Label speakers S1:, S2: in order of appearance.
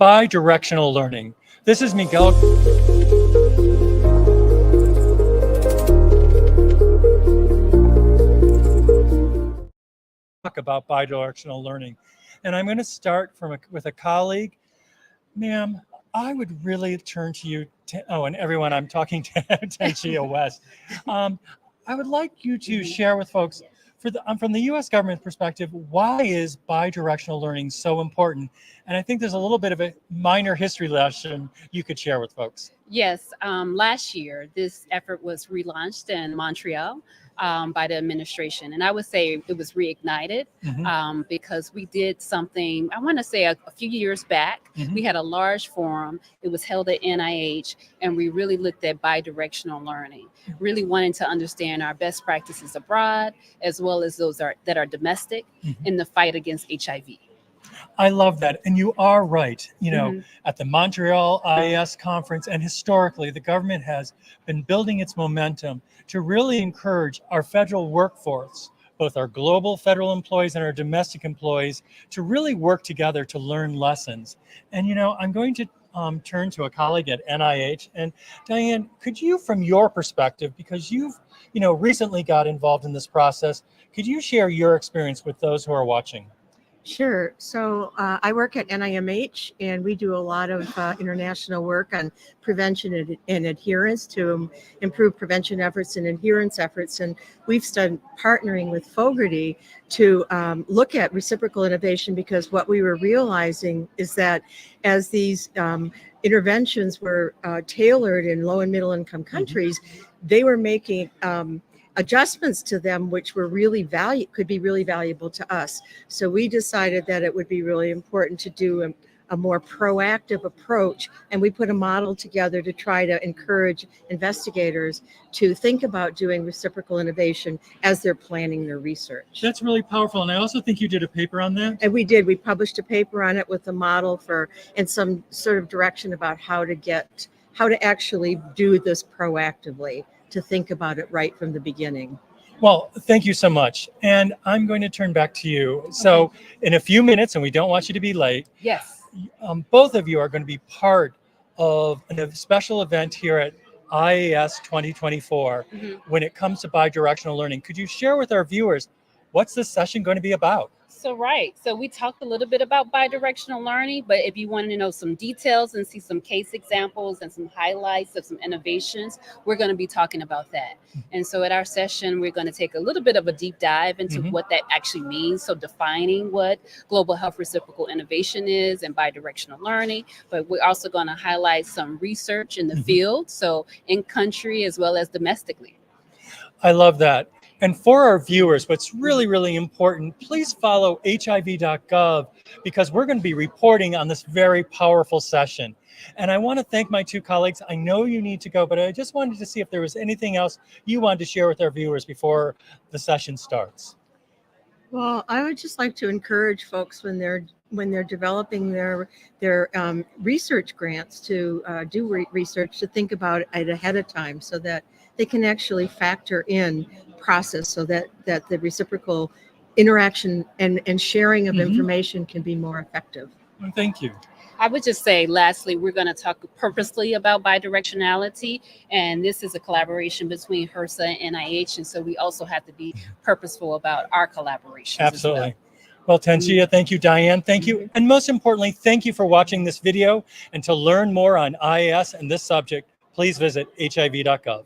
S1: Bidirectional learning. This is Miguel. Talk about bidirectional learning. And I'm going to start with a colleague. Ma'am, I would really turn to you. And everyone, I'm talking to Tanchica West. I would like you to share with folks, from the U.S. government perspective, why is bidirectional learning so important? And I think there's a little bit of a minor history lesson you could share with folks.
S2: Yes, last year, this effort was relaunched in Montreal by the administration. And I would say it was reignited because we did something, I want to say a few years back. We had a large forum. It was held at NIH, and we really looked at bidirectional learning, really wanting to understand our best practices abroad, as well as those that are domestic in the fight against HIV.
S1: I love that. And you are right. You know, at the Montreal IAS conference, and historically, the government has been building its momentum to really encourage our federal workforce, both our global federal employees and our domestic employees, to really work together to learn lessons. And, you know, I'm going to turn to a colleague at NIH. And Dianne, could you, from your perspective, because you've, recently got involved in this process, could you share your experience with those who are watching?
S3: Sure. So I work at NIMH, and we do a lot of international work on prevention and adherence to improve prevention efforts and adherence efforts. And we've started partnering with Fogarty to look at reciprocal innovation, because what we were realizing is that as these interventions were tailored in low and middle income countries, they were making adjustments to them which were could be really valuable to us. So we decided that it would be really important to do a more proactive approach, and we put a model together to try to encourage investigators to think about doing reciprocal innovation as they're planning their research.
S1: That's really powerful, and I also think you did a paper on that.
S3: And we did. We published a paper on it with a model and some sort of direction about how to actually do this proactively, to think about it right from the beginning.
S1: Well, thank you so much. And I'm going to turn back to you. Okay. So in a few minutes, and we don't want you to be late.
S2: Yes.
S1: Both of you are going to be part of a special event here at IAS 2024 when it comes to bidirectional learning. Could you share with our viewers, what's this session going to be about?
S2: So we talked a little bit about bidirectional learning, but if you want to know some details and see some case examples and some highlights of some innovations, we're going to be talking about that. And so at our session, we're going to take a little bit of a deep dive into what that actually means. So defining what global health reciprocal innovation is and bidirectional learning, but we're also going to highlight some research in the field, so in country as well as domestically.
S1: I love that. And for our viewers, what's really, really important, please follow HIV.gov, because we're going to be reporting on this very powerful session. And I want to thank my two colleagues. I know you need to go, but I just wanted to see if there was anything else you wanted to share with our viewers before the session starts.
S3: Well, I would just like to encourage folks when they're developing their research grants to do research, to think about it ahead of time, so that they can actually factor in process, so that the reciprocal interaction and sharing of information can be more effective.
S1: Well, thank you.
S2: I would just say, lastly, we're going to talk purposely about bidirectionality, and this is a collaboration between HRSA and NIH, and so we also have to be purposeful about our collaboration.
S1: Absolutely. Well, Tanchica, thank you. Dianne, thank you. And most importantly, thank you for watching this video. And to learn more on IAS and this subject, please visit HIV.gov.